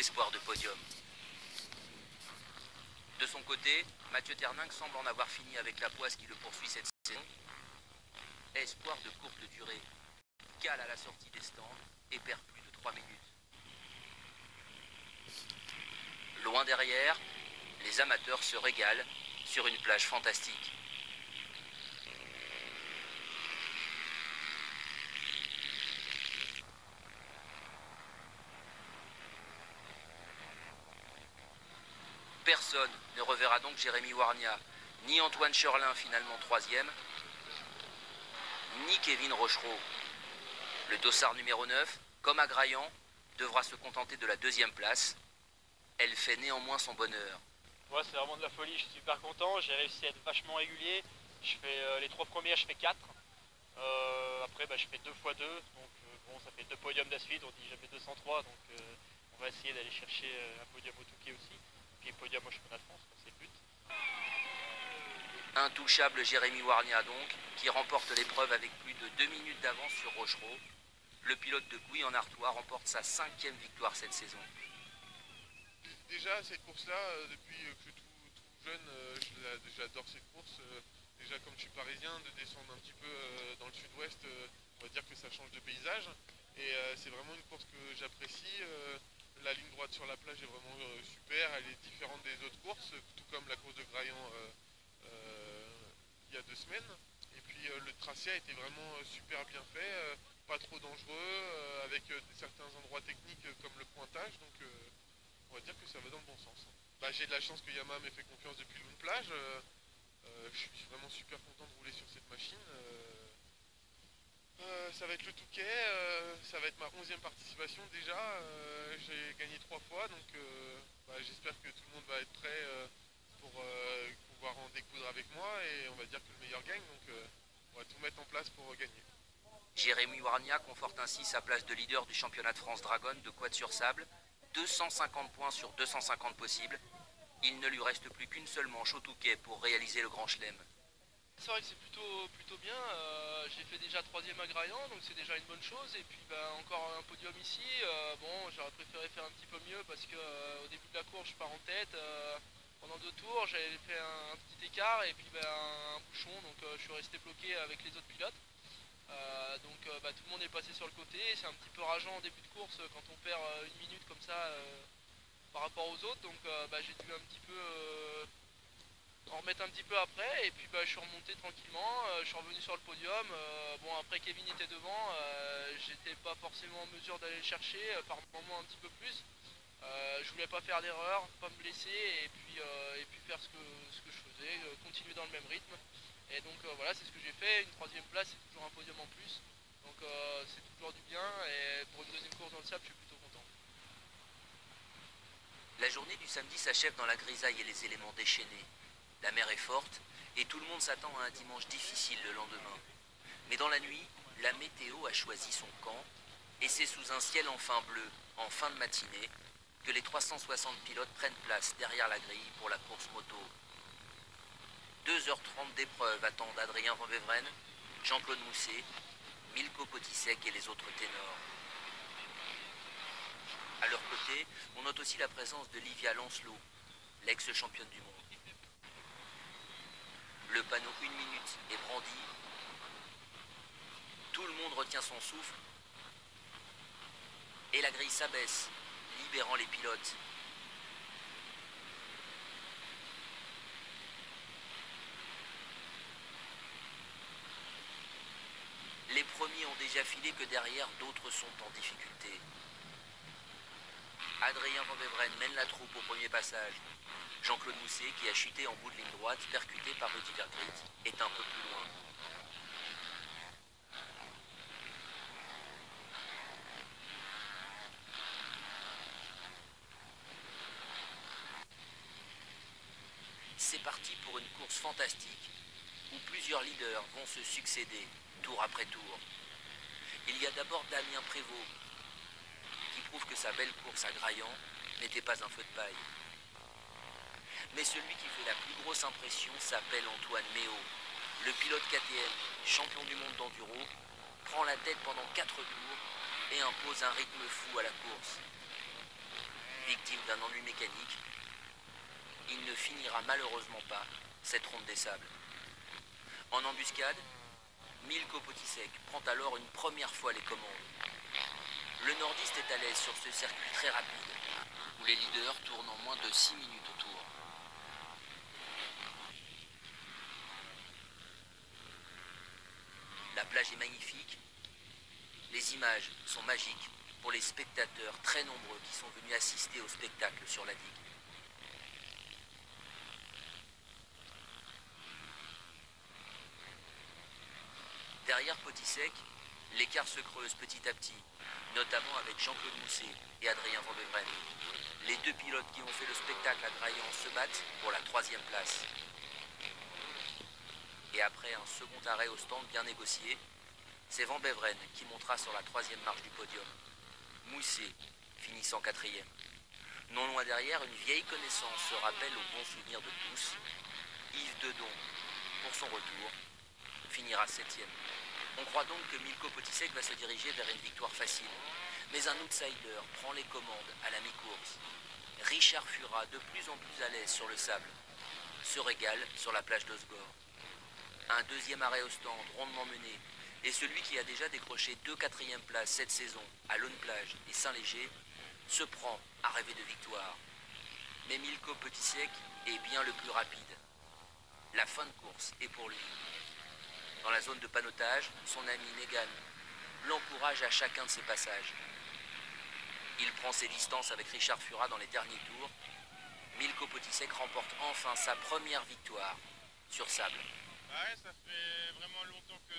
espoir de podium. De son côté, Mathieu Terninck semble en avoir fini avec la poisse qui le poursuit cette saison. Espoir de courte durée, cale à la sortie des stands et perd plus de 3 minutes. Loin derrière, les amateurs se régalent sur une plage fantastique. Personne ne reverra donc Jérémy Warnia, ni Antoine Cherlin finalement troisième, ni Kevin Rochereau. Le dossard numéro 9, comme à Graillan, devra se contenter de la deuxième place. Elle fait néanmoins son bonheur. Ouais, c'est vraiment de la folie, je suis super content, j'ai réussi à être vachement régulier. Je fais les 3 premières, je fais 4. Après, je fais 2 x 2, donc bon, ça fait 2 podiums de la suite, on dit jamais 203, donc on va essayer d'aller chercher un podium au Touquet aussi, puis un podium au championnat de France, c'est le but. Intouchable Jérémy Warnia donc, qui remporte l'épreuve avec plus de 2 minutes d'avance sur Rochereau. Le pilote de Gouy en Artois remporte sa 5e victoire cette saison. Déjà cette course-là, depuis que je suis tout jeune, j'adore cette course. Déjà comme je suis parisien, de descendre un petit peu dans le sud-ouest, on va dire que ça change de paysage. Et c'est vraiment une course que j'apprécie. La ligne droite sur la plage est vraiment super, elle est différente des autres courses, tout comme la course de Graillan il y a 2 semaines. Et puis le tracé a été vraiment super bien fait, pas trop dangereux, avec certains endroits techniques comme le pointage. Donc on va dire que ça va dans le bon sens. J'ai de la chance que Yamaha m'ait fait confiance depuis Lune Plage. Je suis vraiment super content de rouler sur cette machine. Ça va être le Touquet, ça va être ma 11e participation déjà. J'ai gagné 3 fois, donc j'espère que tout le monde va être prêt pour pouvoir en découdre avec moi. Et on va dire que le meilleur gagne, donc on va tout mettre en place pour gagner. Jérémy Warnia conforte ainsi sa place de leader du championnat de France Dragon de quad sur sable. 250 points sur 250 possibles. Il ne lui reste plus qu'une seule manche au Touquet pour réaliser le Grand Chelem. C'est vrai que c'est plutôt bien, j'ai fait déjà 3e à Graillan, donc c'est déjà une bonne chose, et puis encore un podium ici. Bon, j'aurais préféré faire un petit peu mieux parce que au début de la course je pars en tête, pendant 2 tours j'avais fait un petit écart et puis un bouchon, donc je suis resté bloqué avec les autres pilotes. Donc tout le monde est passé sur le côté, c'est un petit peu rageant en début de course quand on perd une minute comme ça par rapport aux autres, donc j'ai dû un petit peu en remettre un petit peu après, et puis je suis remonté tranquillement, je suis revenu sur le podium. Bon, après Kevin était devant, j'étais pas forcément en mesure d'aller le chercher, par moment un petit peu plus. Je voulais pas faire d'erreur, pas me blesser, et puis faire ce que je faisais, continuer dans le même rythme. Et donc voilà, c'est ce que j'ai fait. Une 3e place, c'est toujours un podium en plus, donc c'est toujours du bien, et pour une 2e course dans le sable, je suis plutôt content. La journée du samedi s'achève dans la grisaille et les éléments déchaînés. La mer est forte et tout le monde s'attend à un dimanche difficile le lendemain. Mais dans la nuit, la météo a choisi son camp et c'est sous un ciel enfin bleu, en fin de matinée, que les 360 pilotes prennent place derrière la grille pour la course moto. 2h30 d'épreuve attendent Adrien Van Beveren, Jean-Claude Mousset, Milko Potisek et les autres ténors. À leur côté, on note aussi la présence de Livia Lancelot, l'ex-championne du monde. Le panneau 1 minute est brandi. Tout le monde retient son souffle. Et la grille s'abaisse, libérant les pilotes. Les premiers ont déjà filé que derrière, d'autres sont en difficulté. Adrien Van Beveren mène la troupe au premier passage. Jean-Claude Mousset, qui a chuté en bout de ligne droite, percuté par Rudy Vergrit, est un peu plus loin. C'est parti pour une course fantastique, où plusieurs leaders vont se succéder, tour après tour. Il y a d'abord Damien Prévost, qui prouve que sa belle course à Graillan n'était pas un feu de paille. Mais celui qui fait la plus grosse impression s'appelle Antoine Méo. Le pilote KTM, champion du monde d'enduro, prend la tête pendant 4 tours et impose un rythme fou à la course. Victime d'un ennui mécanique, il ne finira malheureusement pas cette ronde des sables. En embuscade, Milko Potisek prend alors une première fois les commandes. Le nordiste est à l'aise sur ce circuit très rapide, où les leaders tournent en moins de 6 minutes autour. La plage est magnifique, les images sont magiques pour les spectateurs très nombreux qui sont venus assister au spectacle sur la digue. Derrière Potisek, l'écart se creuse petit à petit, notamment avec Jean-Claude Mousset et Adrien Van Beveren. Les deux pilotes qui ont fait le spectacle à Graillan se battent pour la 3e place. Et après un second arrêt au stand bien négocié, c'est Van Beveren qui montera sur la 3e marche du podium. Mousset finissant 4e. Non loin derrière, une vieille connaissance se rappelle au bon souvenir de tous. Yves Dedon, pour son retour, finira 7e. On croit donc que Milko Potisek va se diriger vers une victoire facile. Mais un outsider prend les commandes à la mi-course. Richard Fura, de plus en plus à l'aise sur le sable, se régale sur la plage d'Osgore. Un deuxième arrêt au stand, rondement mené, et celui qui a déjà décroché 2 quatrièmes places cette saison à Laune-Plage et Saint-Léger se prend à rêver de victoire. Mais Milko Potisek est bien le plus rapide. La fin de course est pour lui. Dans la zone de panotage, son ami Negan l'encourage à chacun de ses passages. Il prend ses distances avec Richard Fura dans les derniers tours. Milko Potisek remporte enfin sa première victoire sur sable. Ouais, ça fait vraiment longtemps que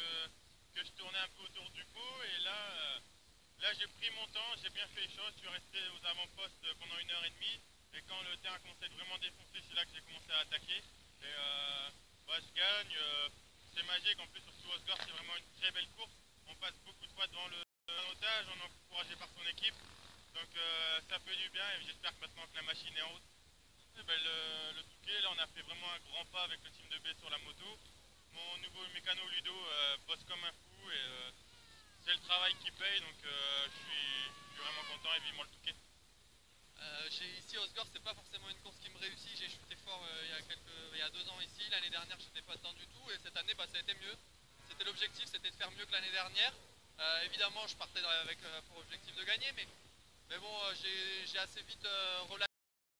je tournais un peu autour du pot et là j'ai pris mon temps, j'ai bien fait les choses, je suis resté aux avant-postes pendant 1h30 et quand le terrain commençait à être vraiment défoncé, c'est là que j'ai commencé à attaquer et je gagne, c'est magique, en plus sur Osgore c'est vraiment une très belle course, on passe beaucoup de fois devant le otage, on est encouragé par son équipe, donc ça fait du bien et j'espère que maintenant que la machine est en route. Le Touquet, là on a fait vraiment un grand pas avec le team de B sur la moto. Mon nouveau mécano Ludo bosse comme un fou et c'est le travail qui paye, donc je suis vraiment content et vivement le Touquet. Ici Osgore, c'est pas forcément une course qui me réussit. J'ai chuté fort il y a 2 ans ici. L'année dernière, j'étais pas dedans du tout et cette année, ça a été mieux. C'était l'objectif, c'était de faire mieux que l'année dernière. Évidemment, je partais avec pour objectif de gagner, mais bon, j'ai assez vite relâché